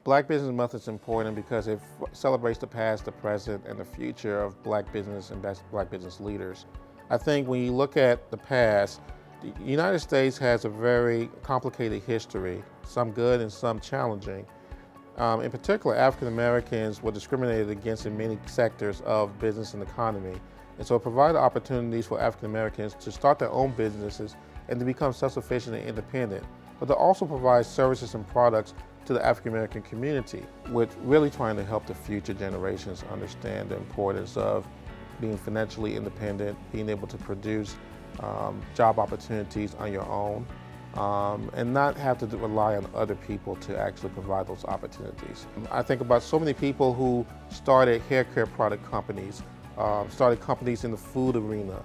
Black Business Month is important because it celebrates the past, the present, and the future of Black business and Black business leaders. I think when you look at the past, the United States has a very complicated history, some good and some challenging. In particular, African Americans were discriminated against in many sectors of business and economy. And so it provided opportunities for African Americans to start their own businesses and to become self-sufficient and independent, but to also provide services and products to the African American community, with really trying to help the future generations understand the importance of being financially independent, being able to produce job opportunities on your own, and not have to rely on other people to actually provide those opportunities. I think about so many people who started hair care product companies, started companies in the food arena,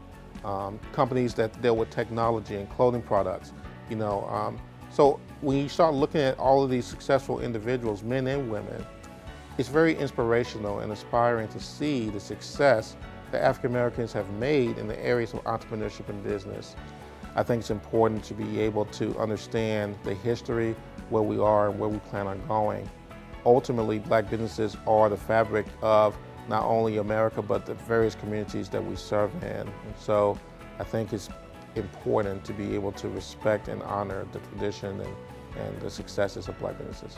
companies that deal with technology and clothing products. So when you start looking at all of these successful individuals, men and women, it's very inspirational and inspiring to see the success that African Americans have made in the areas of entrepreneurship and business. I think it's important to be able to understand the history, where we are and where we plan on going. Ultimately, Black businesses are the fabric of not only America, but the various communities that we serve in. And so I think it's important to be able to respect and honor the tradition and the successes of Black businesses.